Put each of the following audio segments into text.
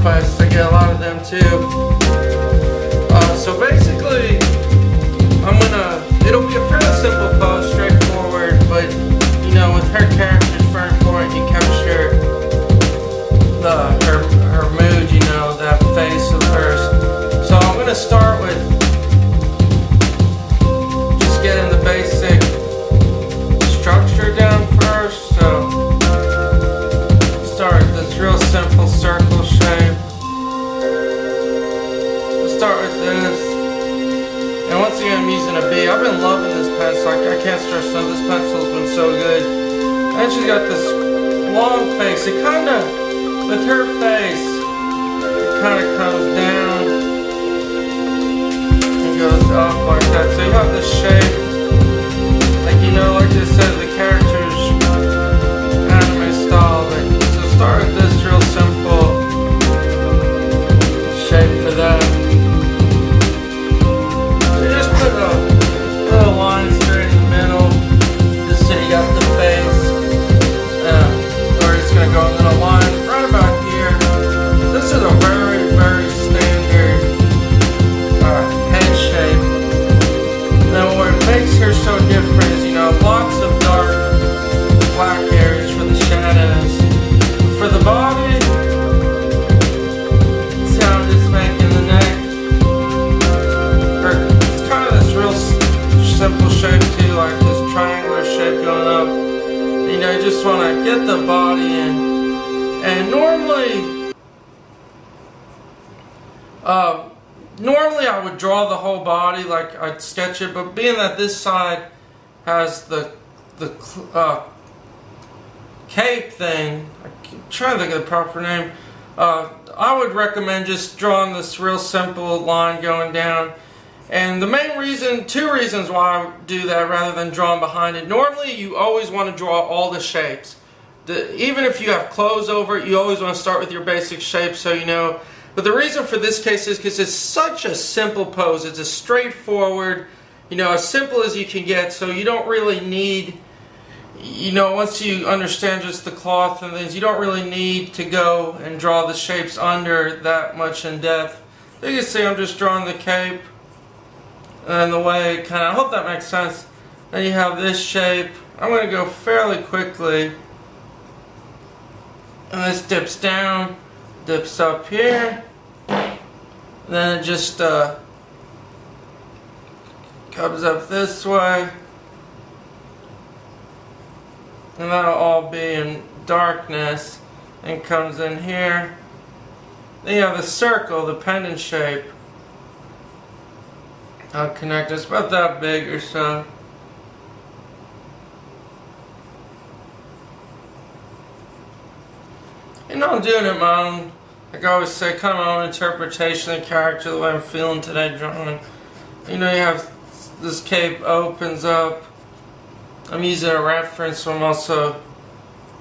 face. I get a lot of them too. So basically, it'll be a fairly simple pose, straightforward, but you know, with her character, it's very important you capture her mood, you know, that face of hers. So I'm gonna start with just getting the basic structure down first. So start with this real simple circle shape. Start with this, and once again I'm using a B. I've been loving this pencil. I can't stress enough, this pencil's been so good. And she's got this long face. It kind of, with her face, it kind of comes down and goes up like that. So you have this shape, like, you know, like I said, the character's anime style. So start with this real simple shape for that. Put a little line straight in the middle, just so you got the face. We're just going to go a little line right about here. This is a very, very standard head shape. Now what makes her so different is, you know, lots of dark black areas for the shadows. For the body, see how I'm just making the neck. Simple shape too, like this triangular shape going up. You know, you just want to get the body in. And normally I would draw the whole body, like I'd sketch it, but being that this side has the cape thing, I'm trying to think of the proper name, I would recommend just drawing this real simple line going down. And the main reason, two reasons why I do that rather than drawing behind it. Normally you always want to draw all the shapes. Even if you have clothes over it, you always want to start with your basic shape, so you know. But the reason for this case is because it's such a simple pose. It's a straightforward, you know, as simple as you can get. So you don't really need, you know, once you understand just the cloth and things, you don't really need to go and draw the shapes under that much in depth. You can see I'm just drawing the cape. And the way it kind of, I hope that makes sense. Then you have this shape. I'm going to go fairly quickly. And this dips down, dips up here. Then it just comes up this way. And that'll all be in darkness. And comes in here. Then you have the circle, the pendant shape. I'll connect, it's about that big or so. You know, I'm doing it my own, like I always say, kind of my own interpretation of the character, the way I'm feeling today drawing. You know, you have this cape opens up. I'm using a reference, so I'm also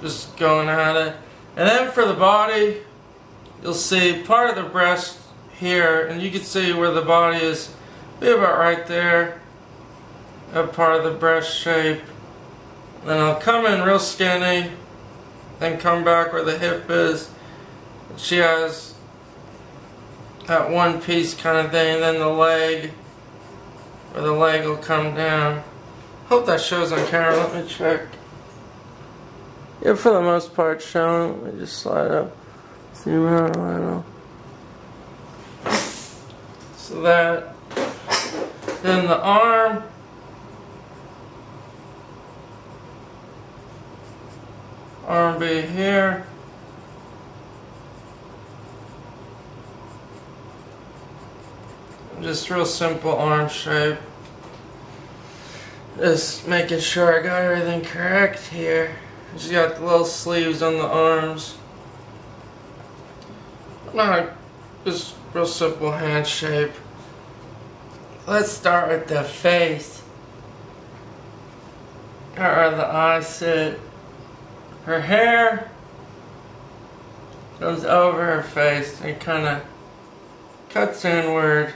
just going at it. And then for the body, you'll see part of the breast here, and you can see where the body is. Be about right there, that part of the breast shape. Then I'll come in real skinny, then come back where the hip is. She has that one piece kind of thing, and then the leg, where the leg will come down. Hope that shows on camera, let me check. Yeah, for the most part showing. Let me just slide up, zoom out a little. So that. Then the arm, be here. Just real simple arm shape. Just making sure I got everything correct here. Just got the little sleeves on the arms. Just real simple hand shape. Let's start with the face. Where the eyes sit. Her hair goes over her face and kind of cuts inward.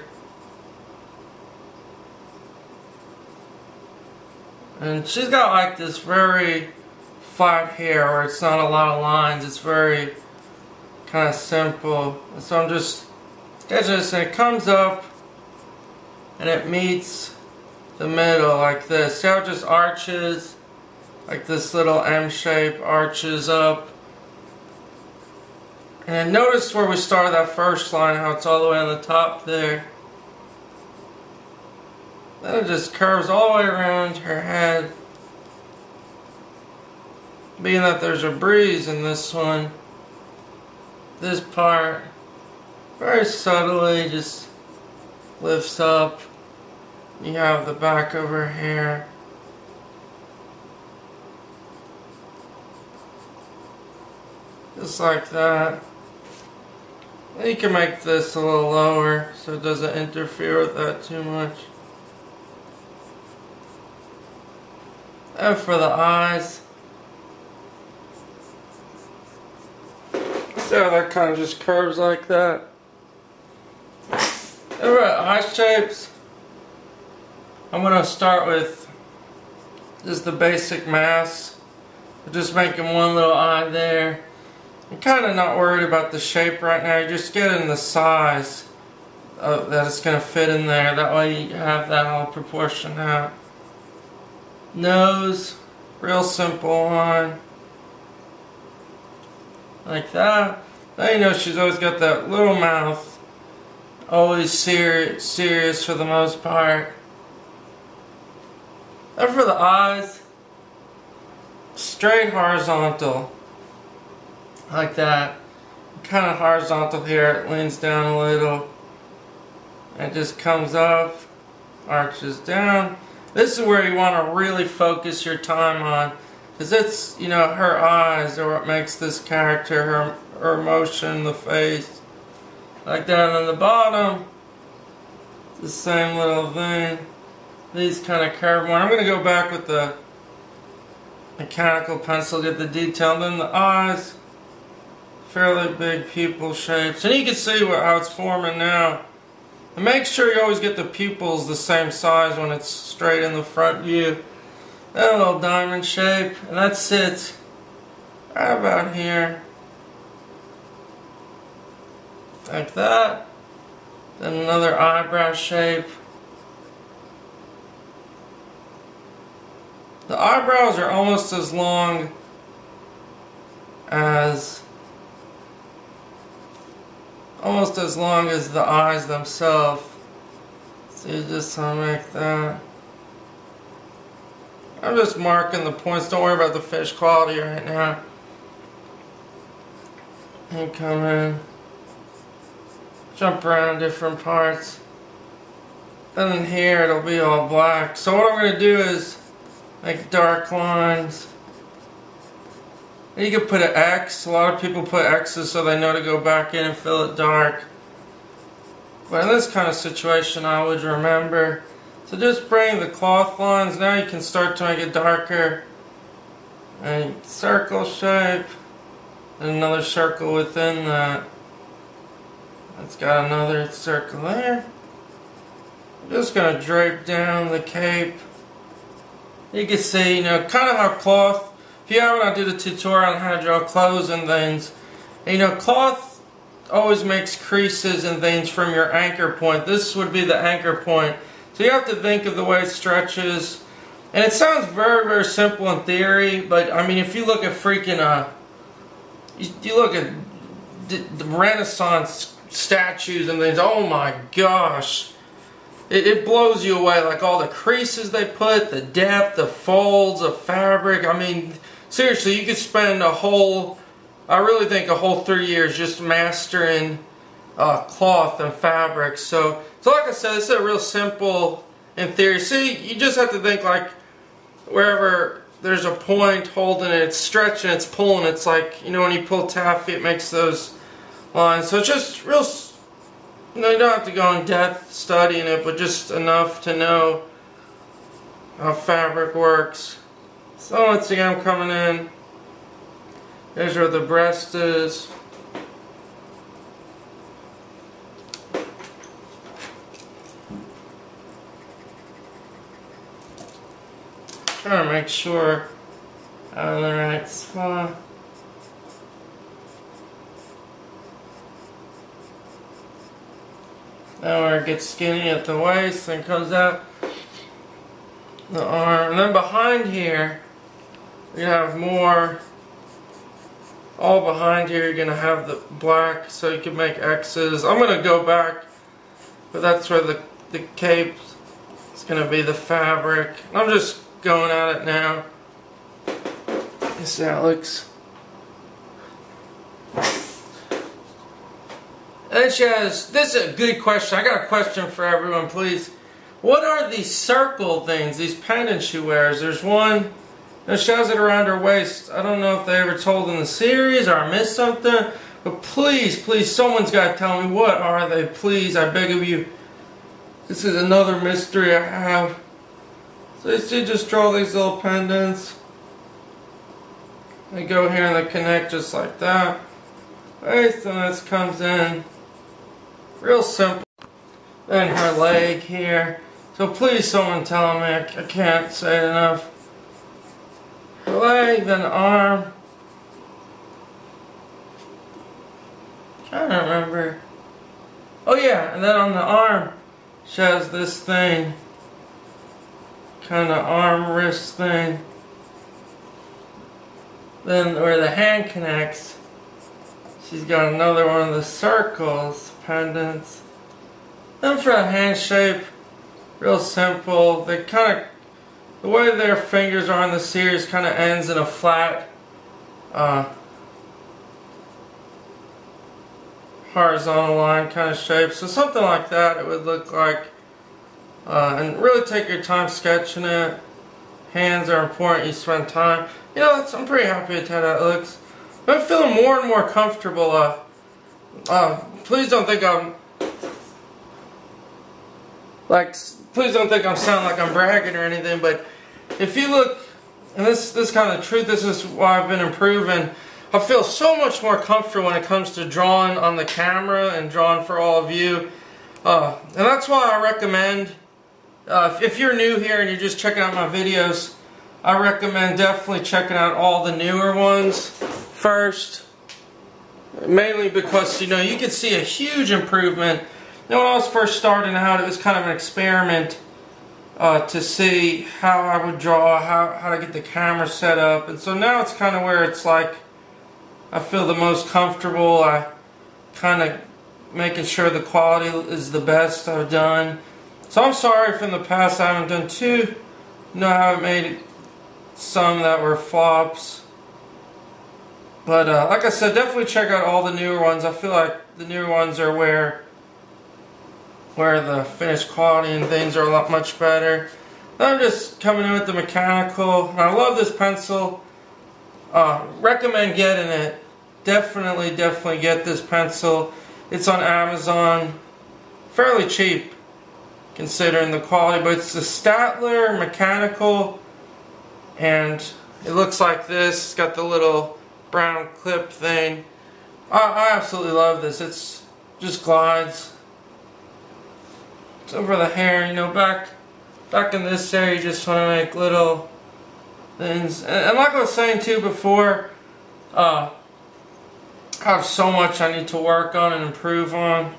And she's got like this very flat hair where it's not a lot of lines. It's very kind of simple. So I'm just sketching this, and it comes up and it meets the middle like this. See how it just arches? Like this little M shape arches up. And notice where we started that first line, how it's all the way on the top there. Then it just curves all the way around her head. Being that there's a breeze in this one, this part very subtly just lifts up. You have the back of her hair. Just like that. You can make this a little lower so it doesn't interfere with that too much. And for the eyes, see how that kind of just curves like that? And we're at eye shapes. I'm going to start with just the basic mask. Just making one little eye there. I'm kind of not worried about the shape right now. You're just getting the size that it's going to fit in there. That way you have that all proportioned out. Nose, real simple one. Like that. Now you know she's always got that little mouth. Always serious for the most part. And for the eyes, straight horizontal. Like that. Kind of horizontal here. It leans down a little. It just comes up, arches down. This is where you want to really focus your time on. Because it's, you know, her eyes are what makes this character, her emotion, the face. Like that. And on the bottom, the same little thing. These kind of curved one. I'm going to go back with the mechanical pencil, get the detail. And then the eyes, fairly big pupil shapes. And you can see how it's forming now. And make sure you always get the pupils the same size when it's straight in the front view. Then a little diamond shape. And that sits right about here. Like that. Then another eyebrow shape. The eyebrows are almost as long as the eyes themselves. So you just want to make that. I'm just marking the points. Don't worry about the finished quality right now. And come in. Jump around different parts. And then here it'll be all black. So what I'm going to do is make dark lines. And you can put an X. A lot of people put X's so they know to go back in and fill it dark. But in this kind of situation I would remember. So just bring the cloth lines. Now you can start to make it darker. And circle shape. And another circle within that. It's got another circle there. I'm just going to drape down the cape. You can see, you know, kind of how cloth, if you haven't, I did a tutorial on how to draw clothes and things. And, you know, cloth always makes creases and things from your anchor point. This would be the anchor point. So you have to think of the way it stretches. And it sounds very, very simple in theory, but, I mean, if you look at freaking, you look at the Renaissance statues and things, oh my gosh. It blows you away, like all the creases they put, the depth, the folds of fabric. I mean, seriously, you could spend I really think a whole 3 years just mastering cloth and fabric. So like I said, it's a real simple in theory. See, you just have to think like wherever there's a point holding it, it's stretching, it's pulling. It's like, you know, when you pull taffy, it makes those lines. So it's just real. You know, you don't have to go in depth studying it, but just enough to know how fabric works. So once again, I'm coming in. There's where the breast is. Trying to make sure I'm in the right spot. Then where it gets skinny at the waist and comes out the arm. And then behind here, you have more. All behind here, you're going to have the black so you can make X's. I'm going to go back, but that's where the cape is going to be the fabric. I'm just going at it now. You see how it looks. And she has, this is a good question. I got a question for everyone, please. What are these circle things, these pendants she wears? There's one that she has it around her waist. I don't know if they ever told in the series or I missed something. But please, please, someone's got to tell me what are they. Please, I beg of you. This is another mystery I have. So you see, just draw these little pendants. They go here and they connect just like that. Right, so this comes in. Real simple. Then her leg here. So please someone tell me, I can't say it enough. Her leg, then arm. Trying to remember. Oh yeah, and then on the arm, she has this thing. Kind of arm wrist thing. Then where the hand connects, she's got another one of the circles, pendants. Then for a hand shape, real simple. They kind of, the way their fingers are in the series kind of ends in a flat horizontal line kind of shape. So something like that it would look like. And really take your time sketching it. Hands are important, you spend time. You know, I'm pretty happy with how that looks. I'm feeling more and more comfortable. Please don't think I'm please don't think I'm sounding like I'm bragging or anything, but if you look, and this kind of truth, this is why I've been improving. I feel so much more comfortable when it comes to drawing on the camera and drawing for all of you. And that's why I recommend, if you're new here and you're just checking out my videos, I recommend definitely checking out all the newer ones first. Mainly because, you know, you can see a huge improvement. You know, when I was first starting out, it was kind of an experiment to see how I would draw, how to get the camera set up. And so now it's kind of where it's like, I feel the most comfortable. I kind of making sure the quality is the best I've done. So I'm sorry from the past I haven't done too. You know, I haven't made some that were flops. But like I said, definitely check out all the newer ones. I feel like the newer ones are where the finished quality and things are a lot much better. I'm just coming in with the mechanical. And I love this pencil. Recommend getting it. Definitely get this pencil. It's on Amazon. Fairly cheap considering the quality. But it's the Statler mechanical. And it looks like this. It's got the little brown clip thing. I absolutely love this. It's just glides. It's over the hair, you know, back in this area you just want to make little things. And like I was saying too before, I have so much I need to work on and improve on.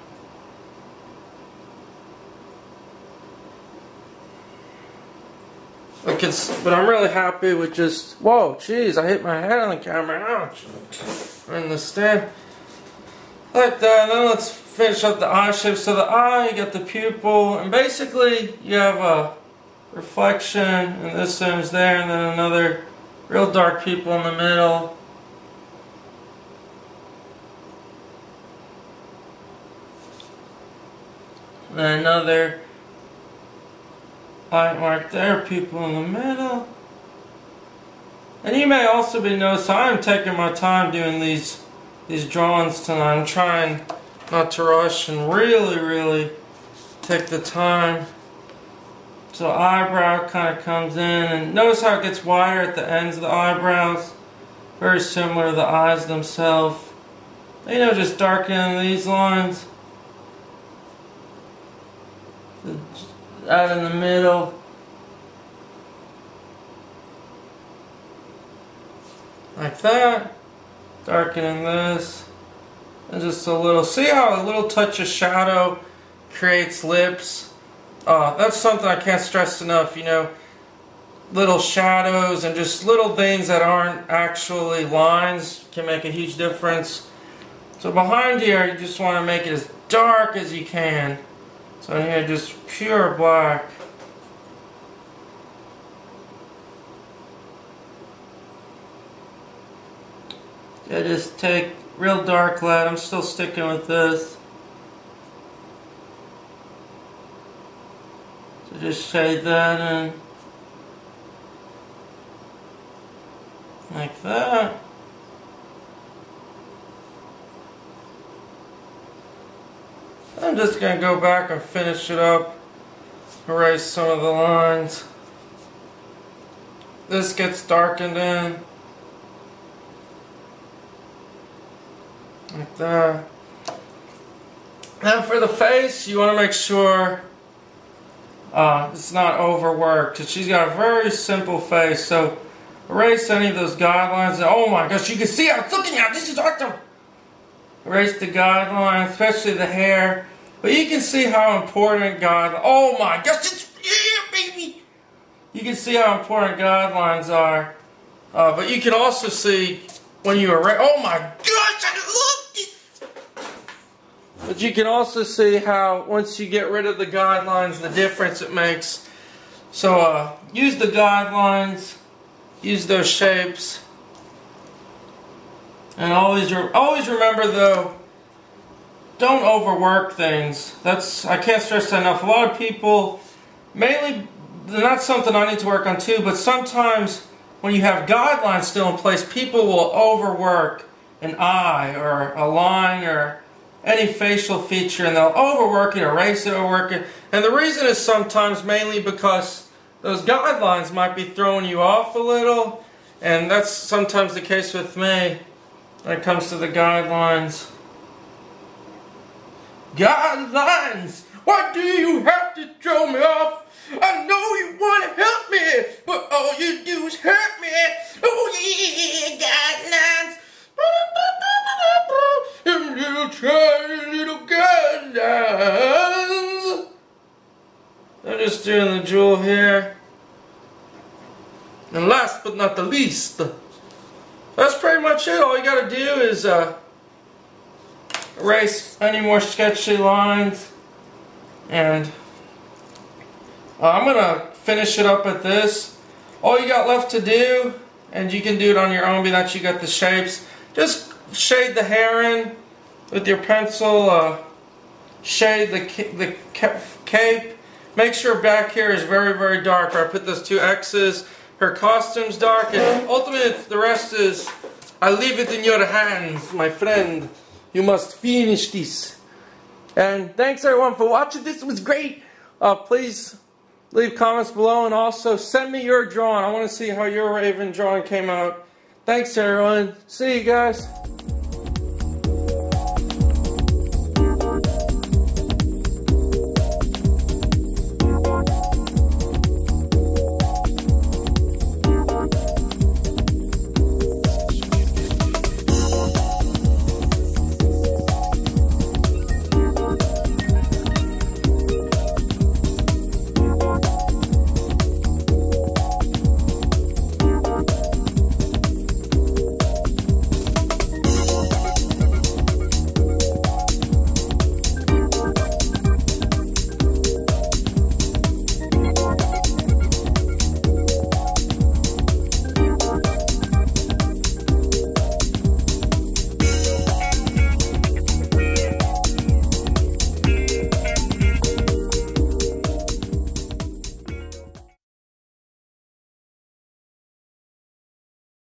But I'm really happy with just, whoa, jeez, I hit my head on the camera, ouch. In the stand. Like that, and then let's finish up the eye shape. So the eye, you got the pupil, and basically you have a reflection, and this one's there, and then another real dark pupil in the middle. And then another eye mark there, pupil in the middle. And you may also be noticing I am taking my time doing these drawings tonight. I'm trying not to rush and really take the time. So eyebrow kind of comes in, and notice how it gets wider at the ends of the eyebrows. Very similar to the eyes themselves. You know, just darkening these lines. Out in the middle. Like that. Darkening this. And just a little, see how a little touch of shadow creates lips. That's something I can't stress enough, you know. Little shadows and just little things that aren't actually lines can make a huge difference. So behind here, you just want to make it as dark as you can. So in here, just pure black. I just take real dark lead. I'm still sticking with this. So just shade that in. Like that. I'm just going to go back and finish it up. Erase some of the lines. This gets darkened in. Like that. Then for the face, you want to make sure it's not overworked. Because she's got a very simple face. So erase any of those guidelines. Oh my gosh, you can see how it's looking at. This is awesome. Erase the guidelines, especially the hair. But you can see how important guidelines. Oh my gosh, it's yeah, baby. You can see how important guidelines are. But you can also see when you erase. Oh my gosh, I love this. But you can also see how once you get rid of the guidelines, the difference it makes. So use the guidelines. Use those shapes. And always remember though, don't overwork things. I can't stress that enough. A lot of people, mainly, that's something I need to work on too, but sometimes when you have guidelines still in place, people will overwork an eye or a line or any facial feature, and they'll overwork it, erase it, overwork it. And the reason is sometimes mainly because those guidelines might be throwing you off a little, and that's sometimes the case with me when it comes to the guidelines. Guidelines! Why do you have to throw me off? I know you want to help me, but all you do is hurt me. Oh yeah, guidelines. Little tiny little guidelines. I'm just doing the jewel here. And last but not the least, that's pretty much it. All you gotta do is erase any more sketchy lines, and I'm gonna finish it up at this. All you got left to do, and you can do it on your own, being that you got the shapes, just shade the hair in with your pencil, shade the cape. Make sure back here is very, very dark, where I put those two X's. Her costume's dark, and ultimately the rest is, I leave it in your hands, my friend. You must finish this. And thanks everyone for watching. This was great. Please leave comments below, and also send me your drawing. I want to see how your Raven drawing came out. Thanks everyone. See you guys.